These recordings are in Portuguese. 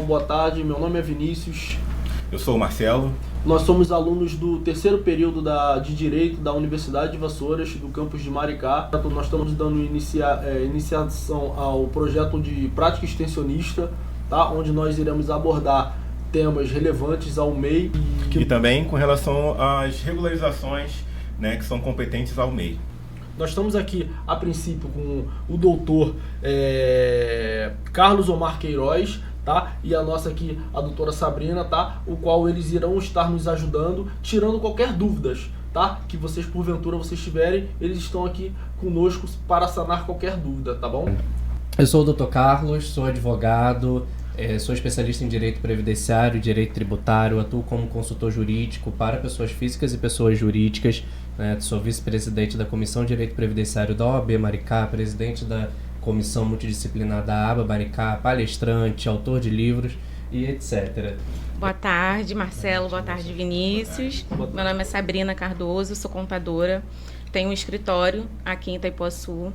boa tarde. Meu nome é Vinícius. Eu sou o Marcelo. Nós somos alunos do terceiro período de Direito da Universidade de Vassouras, do campus de Maricá. Nós estamos dando iniciação ao projeto de prática extensionista, tá? Onde nós iremos abordar temas relevantes ao MEI. E também com relação às regularizações, né, que são competentes ao MEI. Nós estamos aqui, a princípio, com o doutor Carlos Omar Queiroz, tá? E a nossa aqui, a doutora Sabrina, tá? O qual eles irão estar nos ajudando, tirando qualquer dúvidas, tá? Que vocês, porventura, tiverem, eles estão aqui conosco para sanar qualquer dúvida, tá bom? Eu sou o Dr. Carlos, sou advogado, sou especialista em direito previdenciário, direito tributário, atuo como consultor jurídico para pessoas físicas e pessoas jurídicas, né? Sou vice-presidente da Comissão de Direito Previdenciário da OAB Maricá, presidente da Comissão Multidisciplinar da ABA Maricá, palestrante, autor de livros e etc. Boa tarde, Marcelo. Boa tarde, Vinícius. Meu nome é Sabrina Cardoso, sou contadora, tenho um escritório aqui em Itaipuaçu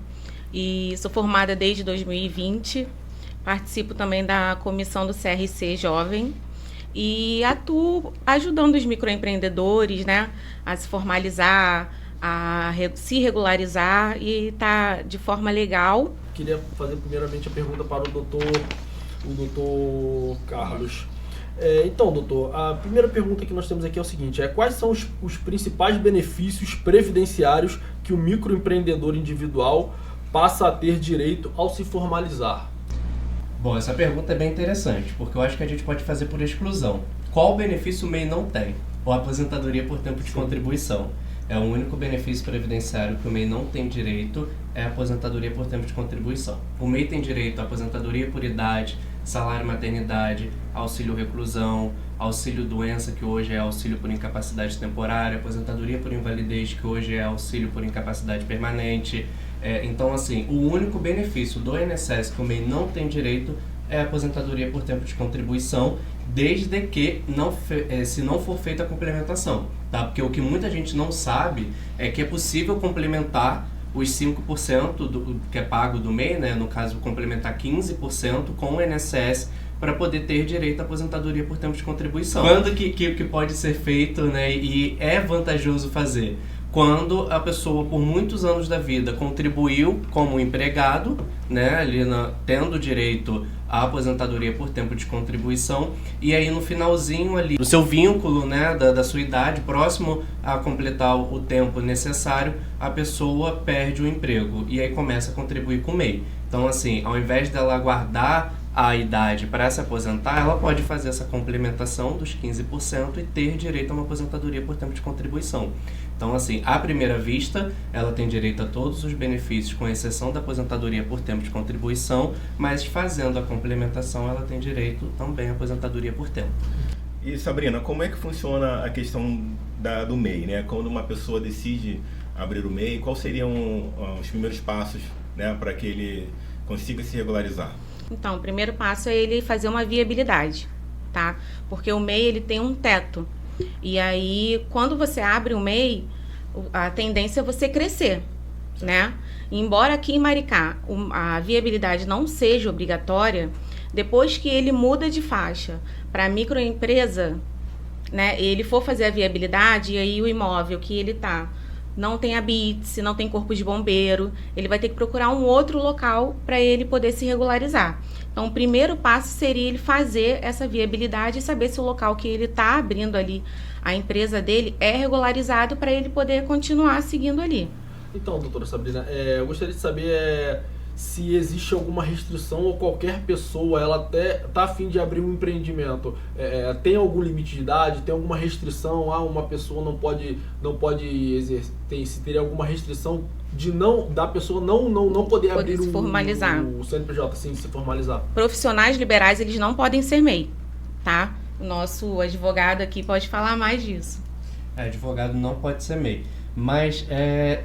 e sou formada desde 2020. Participo também da comissão do CRC Jovem e atuo ajudando os microempreendedores, né, a se formalizar, a se regularizar e estar de forma legal. Queria fazer primeiramente a pergunta para o doutor Carlos. Então, doutor, a primeira pergunta que nós temos aqui é o seguinte: quais são os principais benefícios previdenciários que o microempreendedor individual passa a ter direito ao se formalizar? Bom, essa pergunta é bem interessante, porque eu acho que a gente pode fazer por exclusão. Qual benefício o MEI não tem? Ou a aposentadoria por tempo de contribuição. É o único benefício previdenciário que o MEI não tem direito, é a aposentadoria por tempo de contribuição. O MEI tem direito à aposentadoria por idade, salário maternidade, auxílio reclusão, auxílio doença, que hoje é auxílio por incapacidade temporária, aposentadoria por invalidez, que hoje é auxílio por incapacidade permanente. Então, assim, o único benefício do INSS que o MEI não tem direito é a aposentadoria por tempo de contribuição, desde que se não for feita a complementação, tá? Porque o que muita gente não sabe é que é possível complementar os 5% do que é pago do MEI, né? No caso, complementar 15% com o INSS para poder ter direito à aposentadoria por tempo de contribuição. Quando que pode ser feito, né? E é vantajoso fazer? Quando a pessoa, por muitos anos da vida, contribuiu como empregado, né, ali tendo direito à aposentadoria por tempo de contribuição, e aí no finalzinho ali, do seu vínculo, né, da sua idade, próximo a completar o tempo necessário, a pessoa perde o emprego, e aí começa a contribuir com o MEI. Então, assim, ao invés dela aguardar a idade para se aposentar, ela pode fazer essa complementação dos 15% e ter direito a uma aposentadoria por tempo de contribuição. Então, assim, à primeira vista, ela tem direito a todos os benefícios, com exceção da aposentadoria por tempo de contribuição, mas fazendo a complementação, ela tem direito também à aposentadoria por tempo. E, Sabrina, como é que funciona a questão do MEI, né? Quando uma pessoa decide abrir o MEI, quais seriam os primeiros passos, né, para que ele consiga se regularizar? Então, o primeiro passo é ele fazer uma viabilidade, tá? Porque o MEI, ele tem um teto. E aí, quando você abre o MEI, a tendência é você crescer, né? Embora aqui em Maricá a viabilidade não seja obrigatória, depois que ele muda de faixa para microempresa, né? Ele for fazer a viabilidade, e aí o imóvel que ele tá não tem habite, não tem corpo de bombeiro, ele vai ter que procurar um outro local para ele poder se regularizar. Então, o primeiro passo seria ele fazer essa viabilidade e saber se o local que ele está abrindo ali, a empresa dele, é regularizado para ele poder continuar seguindo ali. Então, doutora Sabrina, eu gostaria de saber se existe alguma restrição ou qualquer pessoa, ela até está a fim de abrir um empreendimento, tem algum limite de idade, tem alguma restrição, uma pessoa não pode exercer, se teria alguma restrição da pessoa não poder abrir se formalizar. O CNPJ, assim, se formalizar. Profissionais liberais, eles não podem ser MEI, tá? O nosso advogado aqui pode falar mais disso. Advogado não pode ser MEI. Mas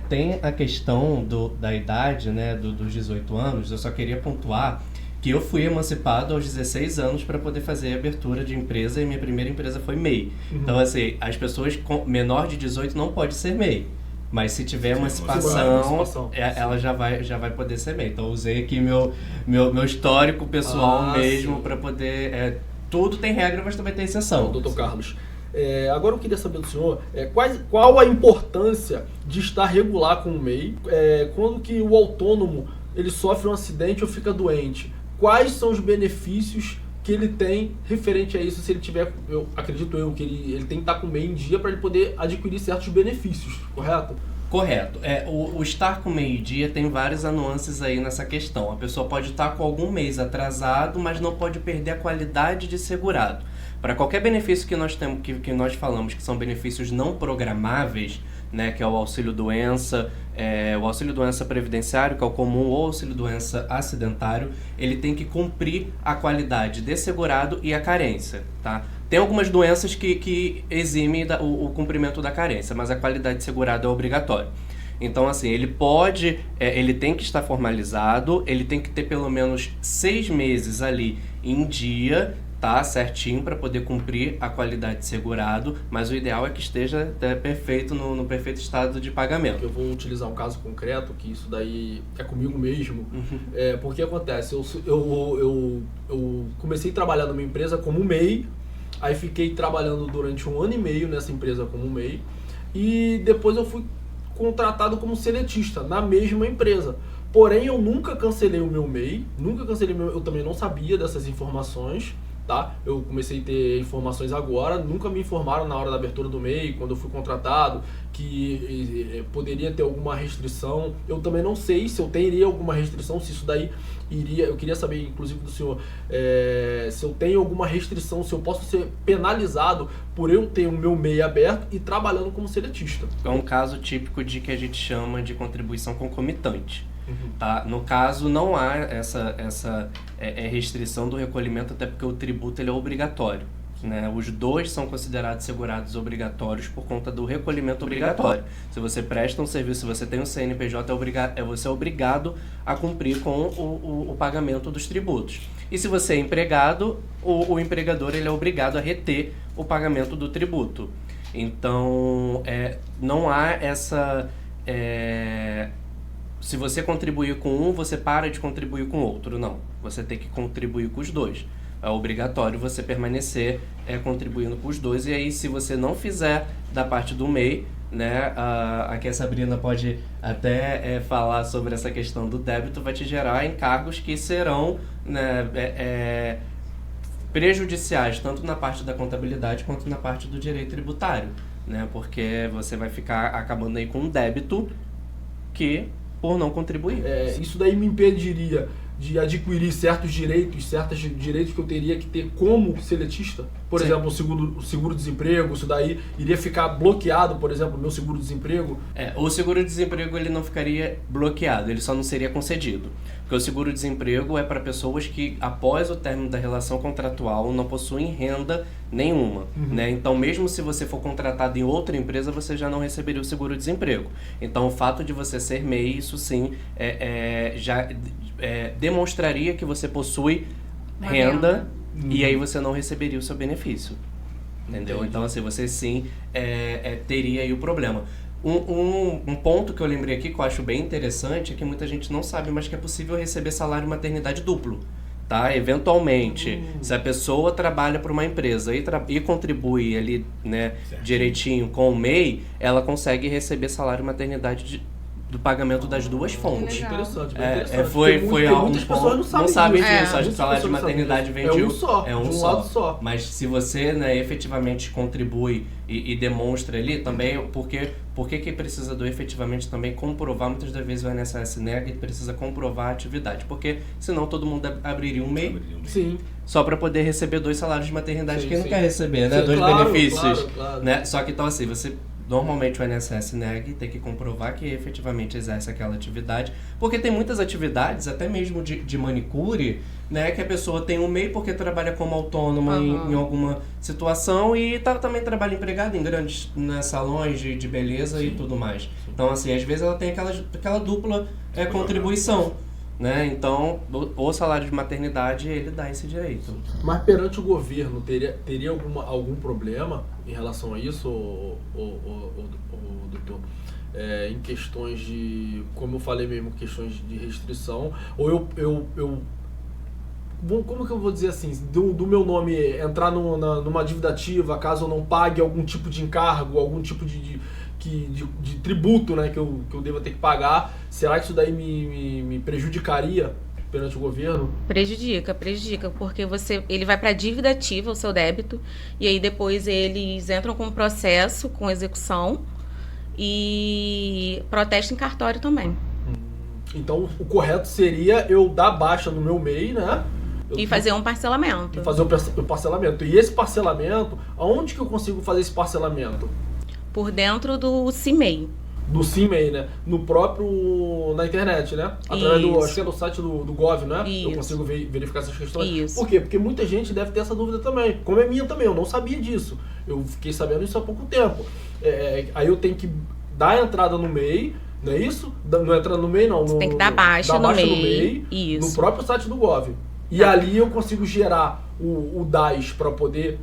tem a questão da idade, né, dos 18 anos. Eu só queria pontuar que eu fui emancipado aos 16 anos para poder fazer a abertura de empresa, e minha primeira empresa foi MEI. Uhum. Então, assim, as pessoas menor de 18 não pode ser MEI. Mas se tiver emancipação, ela já vai poder ser MEI. Então, eu usei aqui meu histórico pessoal mesmo para poder tudo tem regra, mas também tem exceção. Doutor Carlos, agora eu queria saber do senhor qual a importância de estar regular com o MEI quando que o autônomo ele sofre um acidente ou fica doente. Quais são os benefícios que ele tem referente a isso, se ele tiver, acredito eu, que ele tem que estar com o MEI em dia para ele poder adquirir certos benefícios, correto? Correto. O estar com meio-dia tem várias nuances aí nessa questão. A pessoa pode estar com algum mês atrasado, mas não pode perder a qualidade de segurado. Para qualquer benefício que nós temos, que nós falamos que são benefícios não programáveis, né, que é o auxílio-doença, o auxílio-doença previdenciário, que é o comum, ou auxílio-doença acidentário, ele tem que cumprir a qualidade de segurado e a carência, tá? Tem algumas doenças que eximem o cumprimento da carência, mas a qualidade de segurado é obrigatório. Então, assim, ele tem que estar formalizado, ele tem que ter pelo menos 6 meses ali em dia, tá, certinho, para poder cumprir a qualidade de segurado, mas o ideal é que esteja perfeito, no perfeito estado de pagamento. Eu vou utilizar um caso concreto, que isso daí é comigo mesmo, porque acontece, eu comecei a trabalhar numa empresa como MEI, aí fiquei trabalhando durante 1 ano e meio nessa empresa como MEI, e depois eu fui contratado como seletista na mesma empresa. Porém, eu nunca cancelei o meu MEI, eu também não sabia dessas informações, tá? Eu comecei a ter informações agora, nunca me informaram na hora da abertura do MEI, quando eu fui contratado, que poderia ter alguma restrição. Eu também não sei se eu teria alguma restrição, se isso daí iria... Eu queria saber, inclusive, do senhor, se eu tenho alguma restrição, se eu posso ser penalizado por eu ter o meu MEI aberto e trabalhando como seletista. É um caso típico de que a gente chama de contribuição concomitante. Tá? No caso, não há essa restrição do recolhimento, até porque o tributo ele é obrigatório, né? Os dois são considerados segurados obrigatórios por conta do recolhimento obrigatório. Se você presta um serviço, se você tem um CNPJ, você é obrigado a cumprir com o pagamento dos tributos. E se você é empregado, o empregador ele é obrigado a reter o pagamento do tributo. Então, não há essa... Se você contribuir com um, você para de contribuir com o outro. Não, você tem que contribuir com os dois. É obrigatório você permanecer contribuindo com os dois. E aí, se você não fizer da parte do MEI, né, aqui a Sabrina pode até falar sobre essa questão do débito, vai te gerar encargos que serão, né, prejudiciais, tanto na parte da contabilidade quanto na parte do direito tributário, né, porque você vai ficar acabando aí com um débito por não contribuir. Isso daí me impediria de adquirir certos direitos que eu teria que ter como seletista? Por Sim. exemplo, o seguro-desemprego, isso daí iria ficar bloqueado, por exemplo, o meu seguro-desemprego? O seguro-desemprego ele não ficaria bloqueado, ele só não seria concedido. Porque o seguro-desemprego é para pessoas que, após o término da relação contratual, não possuem renda nenhuma. Né? Então, mesmo se você for contratado em outra empresa, você já não receberia o seguro-desemprego. Então, o fato de você ser MEI, isso sim, já demonstraria que você possui renda e aí você não receberia o seu benefício. Entendeu? Entendi. Então, assim, você sim teria aí o problema. Um ponto que eu lembrei aqui que eu acho bem interessante é que muita gente não sabe, mas que é possível receber salário maternidade duplo. Tá? Eventualmente, se a pessoa trabalha para uma empresa e contribui ali, né, direitinho com o MEI, ela consegue receber salário maternidade do pagamento das duas fontes. legal. Interessante, bem interessante. Foi algo muitas pessoas não sabem disso. disso. Acho que o Muitas salário de pessoas não sabem maternidade disso. vem um só, de um lado só. Mas se você, né, efetivamente contribui e demonstra ali também, por que precisa do efetivamente também comprovar? Muitas das vezes o INSS nega e precisa comprovar a atividade, porque senão todo mundo abriria um MEI Sim. só para poder receber 2 salários de maternidade. Sim, Quem não sim. quer receber, né? Sim, 2 claro, benefícios. claro. Né? Só que então assim, você normalmente o INSS nega e tem que comprovar que efetivamente exerce aquela atividade, porque tem muitas atividades, até mesmo de manicure, né, que a pessoa tem um MEI porque trabalha como autônoma em alguma situação e também trabalha empregada em grandes, né, salões de beleza e tudo mais. Então, assim, às vezes ela tem aquela dupla contribuição. Né? Então, o salário de maternidade, ele dá esse direito. Mas perante o governo, teria algum problema em relação a isso, doutor? Em questões de, como eu falei mesmo, questões de restrição, ou eu como que eu vou dizer assim, do meu nome entrar numa dívida ativa, caso eu não pague algum tipo de encargo, algum tipo de tributo, né, que eu deva ter que pagar, será que isso daí me prejudicaria perante o governo? Prejudica, porque ele vai para dívida ativa, o seu débito, e aí depois eles entram com um processo, com execução, e protestam em cartório também. Então, o correto seria eu dar baixa no meu MEI, né? E fazer um parcelamento. E fazer o parcelamento. E esse parcelamento, aonde que eu consigo fazer esse parcelamento? Por dentro do CIMEI. Do CIMEI, né? Na internet, né? Através acho que é do site do Gov, né? Isso. Eu consigo verificar essas questões. Isso. Por quê? Porque muita gente deve ter essa dúvida também. Como é minha também, eu não sabia disso. Eu fiquei sabendo isso há pouco tempo. Aí eu tenho que dar a entrada no MEI, não é isso? Não entrando no MEI, não. Você tem que dar baixa no MEI. No próprio site do Gov. E ali eu consigo gerar o DAS para poder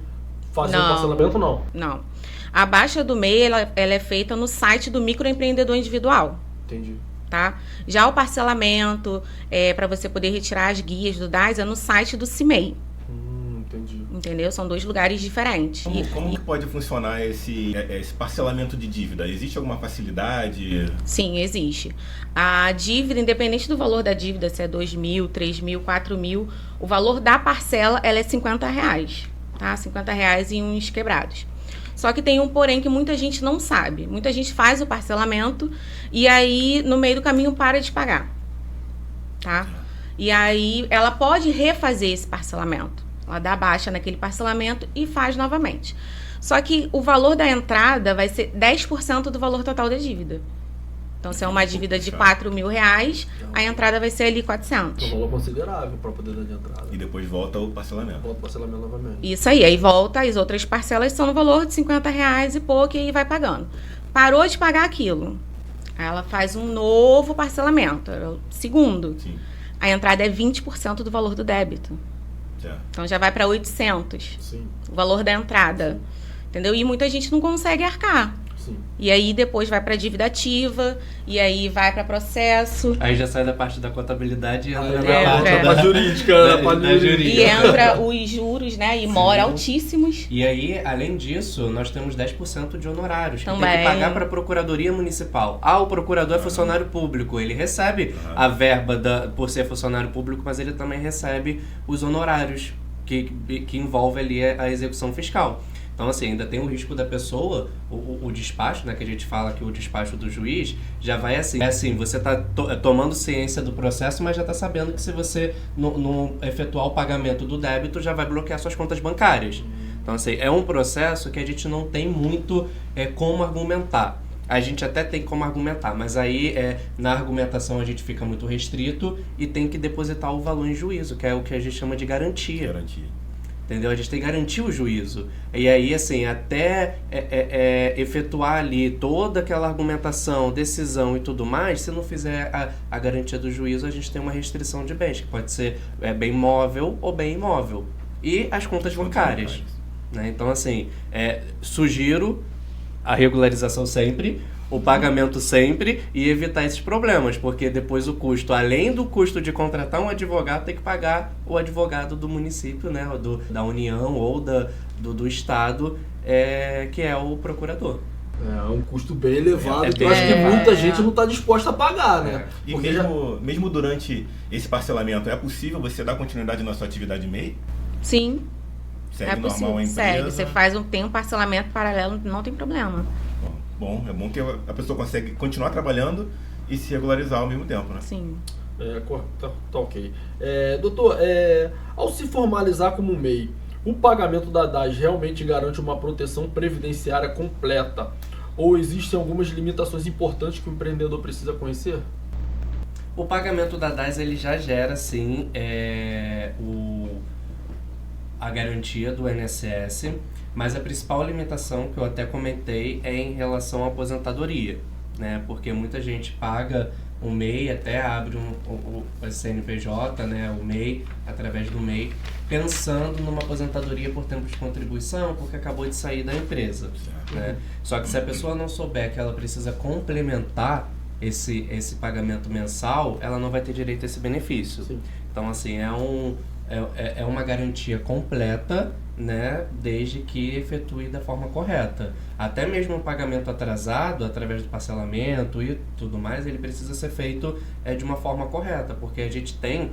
fazer o parcelamento, não? Não. A baixa do MEI, ela é feita no site do microempreendedor individual. Entendi. Tá? Já o parcelamento, para você poder retirar as guias do DAS, é no site do CIMEI. Entendi. Entendeu? São dois lugares diferentes. Como que pode funcionar esse parcelamento de dívida? Existe alguma facilidade? Sim, existe. A dívida, independente do valor da dívida, se é 2 mil, 3 mil, 4 mil, o valor da parcela ela é R$50, tá? R$50 e uns quebrados. Só que tem um porém que muita gente não sabe. Muita gente faz o parcelamento e aí, no meio do caminho, para de pagar. Tá? E aí, ela pode refazer esse parcelamento. Ela dá baixa naquele parcelamento e faz novamente. Só que o valor da entrada vai ser 10% do valor total da dívida. Então, se é uma dívida de R$4.000, a entrada vai ser ali 400. É um valor considerável para poder dar de entrada. E depois volta o parcelamento. Volta o parcelamento novamente. Isso aí volta, as outras parcelas são no valor de R$50 e pouco, e aí vai pagando. Parou de pagar aquilo, aí ela faz um novo parcelamento, segundo. Sim. A entrada é 20% do valor do débito. Já. Então já vai para 800. Sim. O valor da entrada. Entendeu? E muita gente não consegue arcar. Sim. E aí depois vai para dívida ativa, e aí vai para processo. Aí já sai da parte da contabilidade e entra É, na parte da jurídica, da jurídica. E entra os juros, né? E mora altíssimos. E aí, além disso, nós temos 10% de honorários. Que tem Também. que pagar para a Procuradoria Municipal. O procurador é funcionário público. Ele recebe a verba por ser funcionário público, mas ele também recebe os honorários que envolve ali a execução fiscal. Então, assim, ainda tem o risco da pessoa, o despacho, né, que a gente fala que o despacho do juiz já vai assim. É assim, você está tomando ciência do processo, mas já está sabendo que se você não efetuar o pagamento do débito, já vai bloquear suas contas bancárias. Então, assim, é um processo que a gente não tem muito como argumentar. A gente até tem como argumentar, mas aí na argumentação a gente fica muito restrito e tem que depositar o valor em juízo, que é o que a gente chama de garantia. Entendeu? A gente tem que garantir o juízo. E aí, assim, até efetuar ali toda aquela argumentação, decisão e tudo mais, se não fizer a garantia do juízo, a gente tem uma restrição de bens, que pode ser bem móvel ou bem imóvel. E as contas bancárias. Né? Então, assim, sugiro a regularização sempre, o pagamento sempre e evitar esses problemas, porque depois o custo, além do custo de contratar um advogado, tem que pagar o advogado do município, né, da União ou do Estado, que é o procurador. É um custo bem elevado, que eu bem acho que elevado. muita gente não está disposta a pagar, né? E Porque mesmo durante esse parcelamento, é possível você dar continuidade na sua atividade MEI? Sim, Segue é normal possível. a empresa? Segue, tem um parcelamento paralelo, não tem problema. Bom, é bom que a pessoa consegue continuar trabalhando e se regularizar ao mesmo tempo, né? Sim. Tá ok. Doutor, ao se formalizar como MEI, o pagamento da DAS realmente garante uma proteção previdenciária completa? Ou existem algumas limitações importantes que o empreendedor precisa conhecer? O pagamento da DAS ele já gera, sim, a garantia do INSS, mas a principal limitação que eu até comentei é em relação à aposentadoria, né? Porque muita gente paga o MEI, até abre o CNPJ, né? O MEI, através do MEI, pensando numa aposentadoria por tempo de contribuição, porque acabou de sair da empresa, né? Só que se a pessoa não souber que ela precisa complementar esse pagamento mensal, ela não vai ter direito a esse benefício. Sim. Então, assim, é uma garantia completa, né, desde que efetue da forma correta. Até mesmo o pagamento atrasado, através do parcelamento e tudo mais, ele precisa ser feito de uma forma correta, porque a gente tem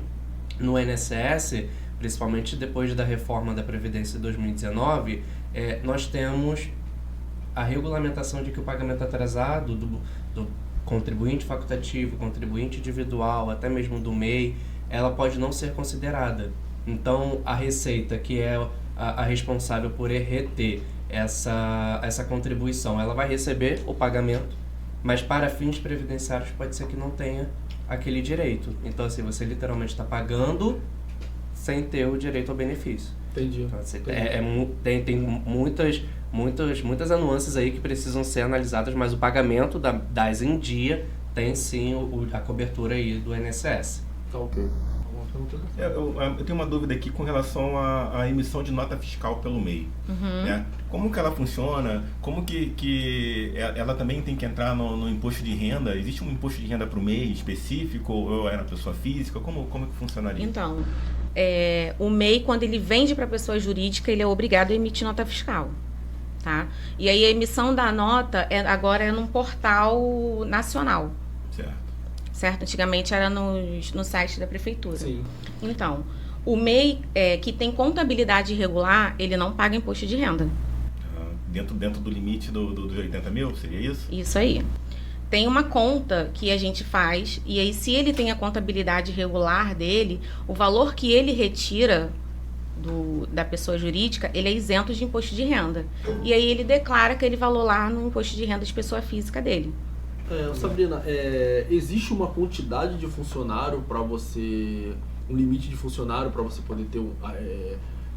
no INSS, principalmente depois da reforma da Previdência de 2019, nós temos a regulamentação de que o pagamento atrasado do contribuinte facultativo, contribuinte individual, até mesmo do MEI, ela pode não ser considerada. Então, a Receita, que é a responsável por reter essa contribuição, ela vai receber o pagamento, mas para fins previdenciários pode ser que não tenha aquele direito. Então, assim, você literalmente está pagando sem ter o direito ao benefício. Entendi. Então, assim, tem muitas nuances aí que precisam ser analisadas, mas o pagamento das em dia tem sim a cobertura aí do INSS. Tá ok. Eu tenho uma dúvida aqui com relação à emissão de nota fiscal pelo MEI. Né? Como que ela funciona? Como que ela também tem que entrar no imposto de renda? Existe um imposto de renda para o MEI específico? Ou é na pessoa física? Como que funcionaria? Então, o MEI, quando ele vende para a pessoa jurídica, ele é obrigado a emitir nota fiscal. Tá? E aí a emissão da nota agora é num portal nacional. Certo? Antigamente era no site da prefeitura. Sim. Então, o MEI que tem contabilidade irregular, ele não paga imposto de renda. Dentro do limite dos 80 mil, seria isso? Isso aí. Tem uma conta que a gente faz, e aí se ele tem a contabilidade irregular dele, o valor que ele retira da pessoa jurídica, ele é isento de imposto de renda. E aí ele declara aquele valor lá no imposto de renda de pessoa física dele. Sabrina, existe uma quantidade de funcionário para você, um limite de funcionário para você poder ter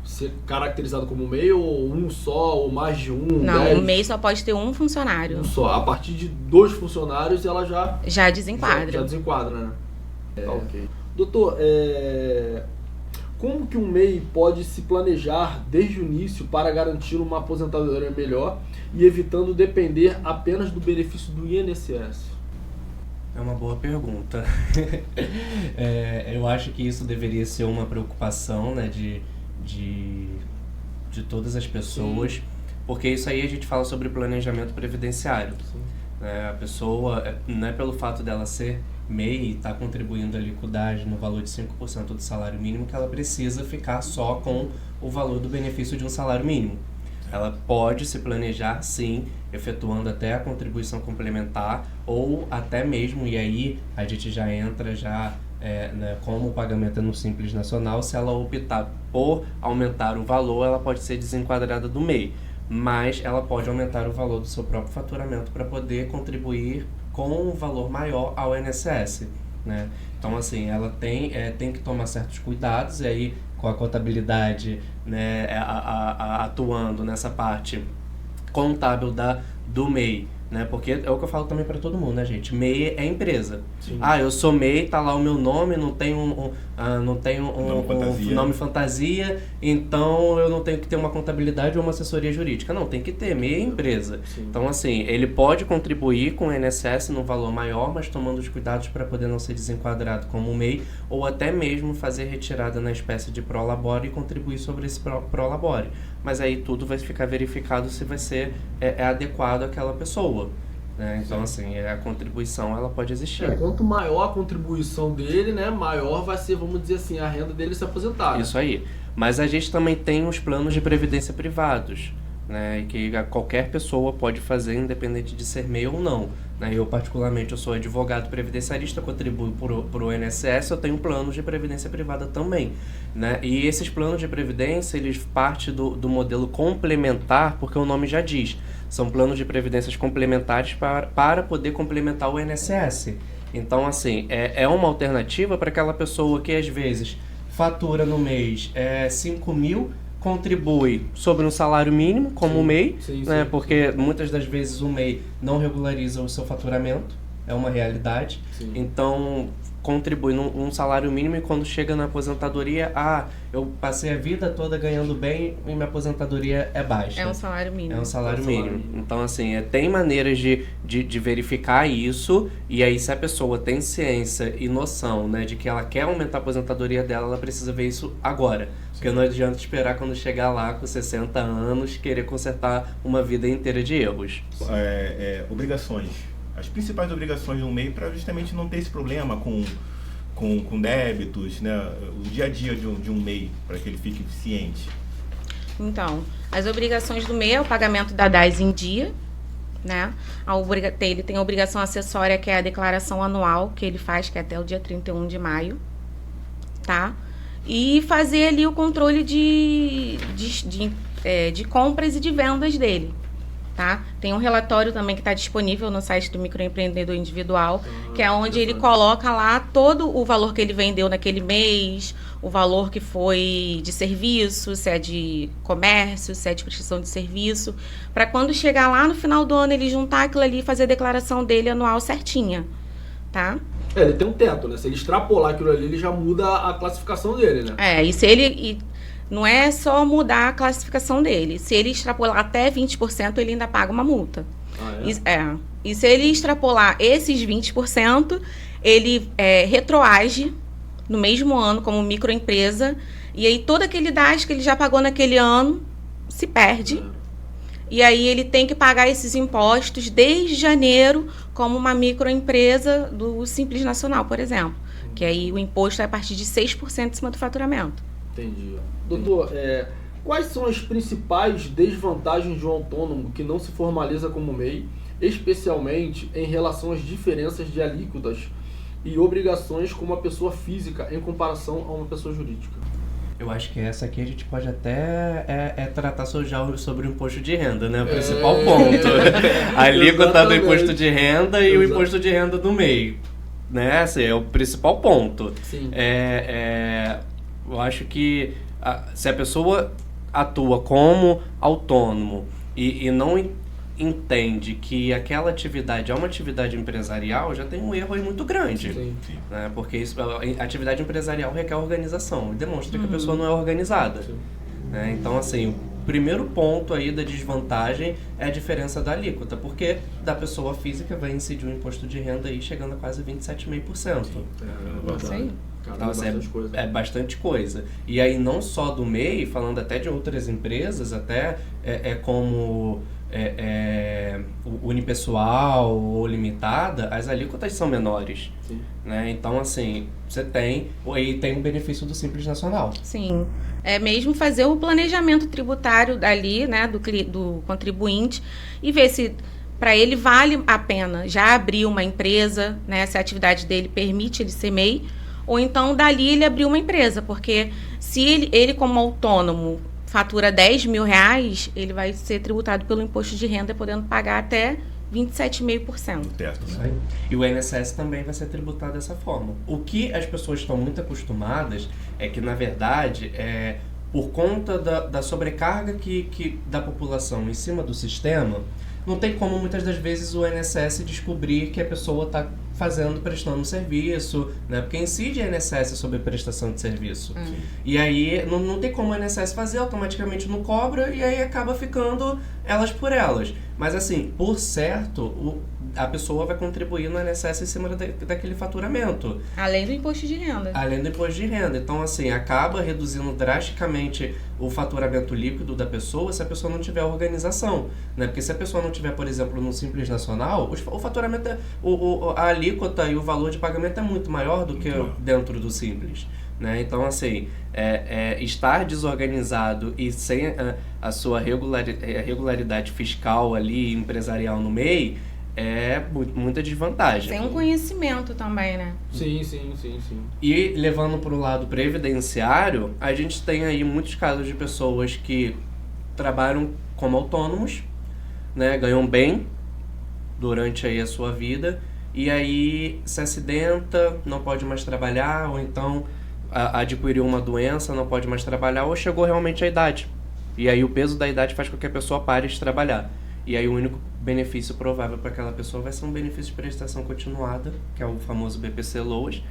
ser caracterizado como MEI, ou um só, ou mais de um? Não, 10? o MEI só pode ter um funcionário. Um só. A partir de 2 funcionários ela já desenquadra. Já desenquadra, né? Ok. Doutor, como que um MEI pode se planejar desde o início para garantir uma aposentadoria melhor e evitando depender apenas do benefício do INSS? É uma boa pergunta. Eu acho que isso deveria ser uma preocupação, né, de todas as pessoas, sim, porque isso aí a gente fala sobre planejamento previdenciário. A pessoa, não é pelo fato dela ser MEI e estar contribuindo ali com o DAS no valor de 5% do salário mínimo que ela precisa ficar só com o valor do benefício de um salário mínimo. Ela pode se planejar, sim, efetuando até a contribuição complementar, ou até mesmo, e aí a gente já entra né, como o pagamento é no Simples Nacional, se ela optar por aumentar o valor, ela pode ser desenquadrada do MEI, mas ela pode aumentar o valor do seu próprio faturamento para poder contribuir com um valor maior ao INSS, né? Então, assim, ela tem que tomar certos cuidados, e aí com a contabilidade, né, atuando nessa parte contábil do MEI, né? Porque é o que eu falo também para todo mundo, né, gente? MEI é empresa. Sim. Eu sou MEI, tá lá o meu nome, não tem um nome fantasia, então eu não tenho que ter uma contabilidade ou uma assessoria jurídica. Não, tem que ter, MEI é empresa. Sim. Então, assim, ele pode contribuir com o INSS no valor maior, mas tomando os cuidados para poder não ser desenquadrado como MEI, ou até mesmo fazer retirada na espécie de prolabore e contribuir sobre esse prolabore. Mas aí tudo vai ficar verificado se vai ser adequado àquela pessoa. Né? Então, assim, a contribuição ela pode existir. Quanto maior a contribuição dele, né, maior vai ser, vamos dizer assim, a renda dele se aposentar. Isso aí. Mas a gente também tem os planos de previdência privados, né, que qualquer pessoa pode fazer, independente de ser MEI ou não. Né? Eu, particularmente, eu sou advogado previdenciarista, contribuo para o INSS, eu tenho planos de previdência privada também. Né? E esses planos de previdência, eles partem do modelo complementar, porque o nome já diz. São planos de previdências complementares para poder complementar o INSS. Então, assim, é uma alternativa para aquela pessoa que, às vezes, fatura no mês 5 mil, contribui sobre um salário mínimo, como o MEI, né? Porque muitas das vezes o MEI não regulariza o seu faturamento, é uma realidade. Sim. Então, contribui num salário mínimo e quando chega na aposentadoria, eu passei a vida toda ganhando bem e minha aposentadoria é baixa. É um salário mínimo. É um salário mínimo. Então, assim, tem maneiras de verificar isso, e aí se a pessoa tem ciência e noção, né, de que ela quer aumentar a aposentadoria dela, ela precisa ver isso agora. Porque não adianta esperar quando chegar lá com 60 anos, querer consertar uma vida inteira de erros. Obrigações. As principais obrigações do MEI para justamente não ter esse problema com débitos, né? O dia a dia de um MEI, para que ele fique ciente. Então, as obrigações do MEI é o pagamento da DAS em dia, né? Ele tem a obrigação acessória, que é a declaração anual, que ele faz, que é até o dia 31 de maio, tá? E fazer ali o controle de compras e de vendas dele, tá? Tem um relatório também que está disponível no site do microempreendedor individual, que é onde ele coloca lá todo o valor que ele vendeu naquele mês, o valor que foi de serviço, se é de comércio, se é de prestação de serviço, para quando chegar lá no final do ano ele juntar aquilo ali e fazer a declaração dele anual certinha, tá? Ele tem um teto, né? Se ele extrapolar aquilo ali, ele já muda a classificação dele, né? E se ele... Não é só mudar a classificação dele. Se ele extrapolar até 20%, ele ainda paga uma multa. E se ele extrapolar esses 20%, ele retroage no mesmo ano como microempresa. E aí todo aquele DAS que ele já pagou naquele ano se perde. E aí ele tem que pagar esses impostos desde janeiro como uma microempresa do Simples Nacional, por exemplo. Que aí o imposto é a partir de 6% em cima do faturamento. Entendi. Doutor, quais são as principais desvantagens de um autônomo que não se formaliza como MEI, especialmente em relação às diferenças de alíquotas e obrigações com uma pessoa física em comparação a uma pessoa jurídica? Eu acho que essa aqui a gente pode até tratar sobre o imposto de renda, né? O principal ponto. A alíquota do imposto de renda e o imposto de renda do MEI. Né? Esse é o principal ponto. Sim. Eu acho que se a pessoa atua como autônomo e não entende que aquela atividade é uma atividade empresarial, já tem um erro aí muito grande. Sim. Né? Porque a atividade empresarial requer organização e demonstra que a pessoa não é organizada. Né? Então, assim, o primeiro ponto aí da desvantagem é a diferença da alíquota, porque da pessoa física vai incidir um imposto de renda aí chegando a quase 27,5%. Isso aí. Então, é bastante coisa. E aí, não só do MEI, falando até de outras empresas, até como unipessoal ou limitada, as alíquotas são menores. Né? Então, assim, você tem um benefício do Simples Nacional. Sim. É mesmo fazer o planejamento tributário ali, né, do contribuinte e ver se para ele vale a pena já abrir uma empresa, né, se a atividade dele permite ele ser MEI, ou então dali ele abrir uma empresa, porque se ele como autônomo fatura 10 mil reais, ele vai ser tributado pelo imposto de renda, podendo pagar até 27,5%. E o INSS também vai ser tributado dessa forma. O que as pessoas estão muito acostumadas é que, na verdade, por conta da sobrecarga da população em cima do sistema, não tem como muitas das vezes o INSS descobrir que a pessoa está prestando um serviço, né? Porque incide a INSS sobre prestação de serviço. E aí não tem como o INSS fazer, automaticamente não cobra e aí acaba ficando elas por elas. Mas assim, por certo, a pessoa vai contribuir no INSS em cima daquele faturamento. Além do imposto de renda. Além do imposto de renda. Então, assim, acaba reduzindo drasticamente o faturamento líquido da pessoa se a pessoa não tiver organização. Né? Porque se a pessoa não tiver, por exemplo, no Simples Nacional, o faturamento, a alíquota e o valor de pagamento é muito maior do que dentro do Simples. Né? Então, assim, estar desorganizado e sem a sua regularidade fiscal ali, empresarial no MEI, é muita desvantagem. Tem um conhecimento também, né? Sim. E levando para o lado previdenciário, a gente tem aí muitos casos de pessoas que trabalham como autônomos, né, ganham bem durante aí a sua vida, e aí se acidenta, não pode mais trabalhar, ou então adquiriu uma doença, não pode mais trabalhar, ou chegou realmente à idade. E aí o peso da idade faz com que a pessoa pare de trabalhar. E aí o único benefício provável para aquela pessoa vai ser um benefício de prestação continuada, que é o famoso BPC-LOAS,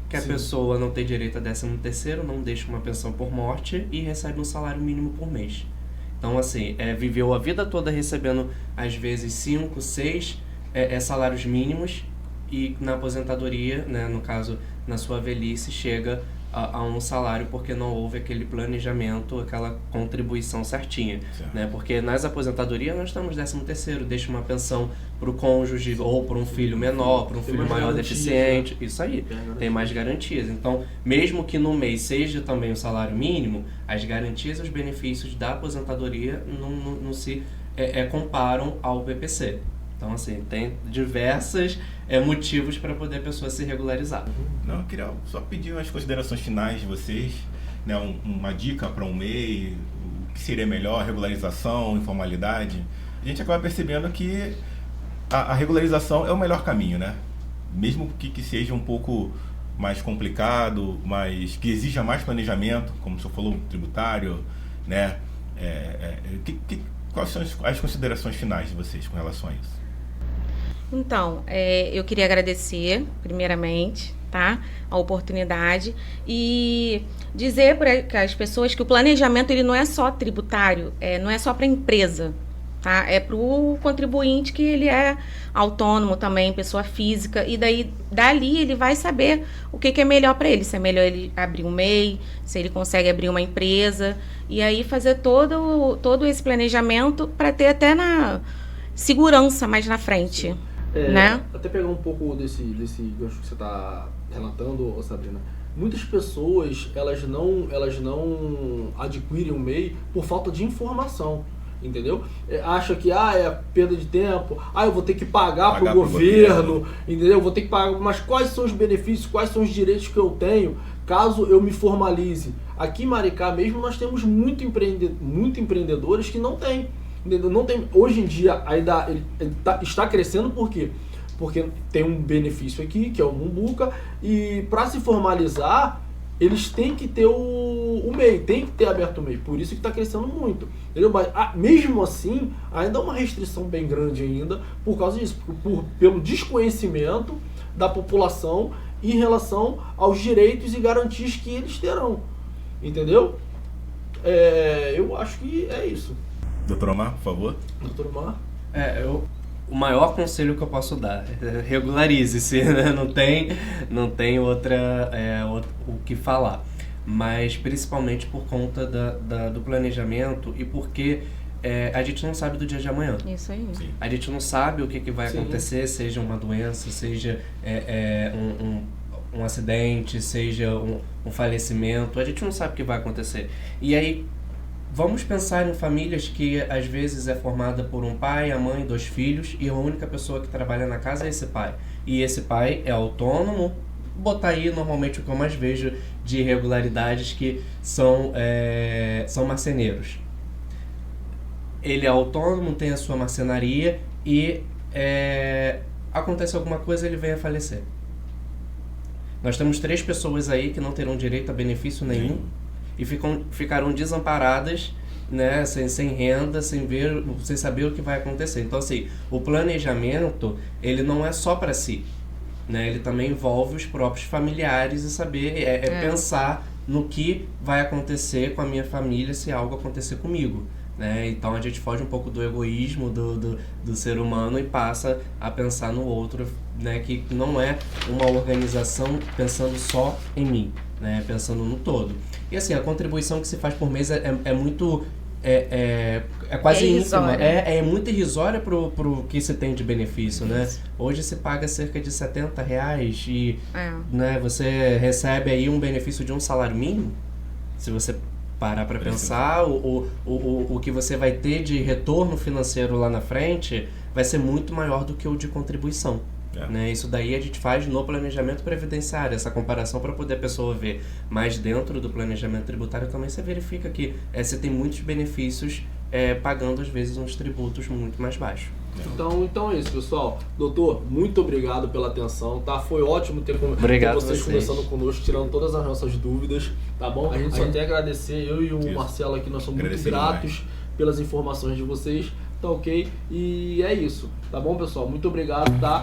que a pessoa não tem direito a 13º, não deixa uma pensão por morte e recebe um salário mínimo por mês. Então, assim, viveu a vida toda recebendo, às vezes, 5, 6 salários mínimos e na aposentadoria, né, no caso, na sua velhice, chega a um salário porque não houve aquele planejamento, aquela contribuição certinha, né? Porque nas aposentadorias nós estamos 13º, deixa uma pensão para o cônjuge ou para um filho menor, para um filho maior deficiente, isso aí, tem mais garantias. Então, mesmo que no mês seja também o salário mínimo, as garantias e os benefícios da aposentadoria não se comparam ao BPC. Então, assim, tem diversos motivos para poder a pessoa se regularizar. Não, eu queria só pedir umas considerações finais de vocês, né, uma dica para um MEI, o que seria melhor, regularização, informalidade. A gente acaba percebendo que a regularização é o melhor caminho, né? Mesmo que seja um pouco mais complicado, mas que exija mais planejamento, como o senhor falou, tributário, né? Quais são as considerações finais de vocês com relação a isso? Então, eu queria agradecer, primeiramente, tá, a oportunidade e dizer para as pessoas que o planejamento ele não é só tributário, não é só para a empresa, tá? É para o contribuinte que ele é autônomo também, pessoa física, e dali ele vai saber o que é melhor para ele, se é melhor ele abrir um MEI, se ele consegue abrir uma empresa, e aí fazer todo esse planejamento para ter até na segurança mais na frente. Né? Até pegar um pouco desse gancho que você está relatando, Sabrina. Muitas pessoas elas não adquirem o MEI por falta de informação, entendeu? Acha que é perda de tempo, eu vou ter que pagar para o governo, entendeu? Eu vou ter que pagar, mas quais são os benefícios, quais são os direitos que eu tenho caso eu me formalize? Aqui em Maricá mesmo nós temos muito empreendedores que não têm. Não tem, hoje em dia ainda ele está crescendo por quê? Porque tem um benefício aqui, que é o Mumbuca, e para se formalizar, eles têm que ter o MEI, tem que ter aberto o MEI, por isso que está crescendo muito. Entendeu? Mas mesmo assim, ainda é uma restrição bem grande ainda, por causa disso, pelo desconhecimento da população em relação aos direitos e garantias que eles terão. Entendeu? Eu acho que é isso. Doutor Omar, por favor. Doutor Omar? O maior conselho que eu posso dar é regularize-se, né? Não tem o que falar. Mas principalmente por conta do planejamento e porque a gente não sabe do dia de amanhã. Isso aí. Sim. A gente não sabe o que vai acontecer, seja uma doença, seja um acidente, seja um falecimento. A gente não sabe o que vai acontecer. E aí, vamos pensar em famílias que às vezes é formada por um pai, a mãe, 2 filhos e a única pessoa que trabalha na casa é esse pai. E esse pai é autônomo, botar aí normalmente o que eu mais vejo de irregularidades que são marceneiros. Ele é autônomo, tem a sua marcenaria e acontece alguma coisa, ele vem a falecer. Nós temos 3 pessoas aí que não terão direito a benefício nenhum. E ficarão desamparadas, né, sem renda, sem saber o que vai acontecer. Então, assim, o planejamento, ele não é só para si, né? Ele também envolve os próprios familiares e saber pensar no que vai acontecer com a minha família se algo acontecer comigo, né? Então, a gente foge um pouco do egoísmo do ser humano e passa a pensar no outro, né? Que não é uma organização pensando só em mim, né? Pensando no todo. E assim, a contribuição que se faz por mês é muito... É quase ínfima. É muito irrisória pro que se tem de benefício, né? Hoje se paga cerca de R$70 e né, você recebe aí um benefício de um salário mínimo. Se você parar para pensar, o que você vai ter de retorno financeiro lá na frente vai ser muito maior do que o de contribuição. Né? Isso daí a gente faz no planejamento previdenciário, essa comparação para poder a pessoa ver. Mas dentro do planejamento tributário também você verifica que você tem muitos benefícios pagando às vezes uns tributos muito mais baixos. Então é isso, pessoal. Doutor, muito obrigado pela atenção, tá? Foi ótimo ter vocês conversando conosco, tirando todas as nossas dúvidas, tá bom? A gente só tem a agradecer, eu e o Marcelo aqui, nós somos muito gratos pelas informações de vocês, tá ok? E é isso, tá bom, pessoal? Muito obrigado, tá?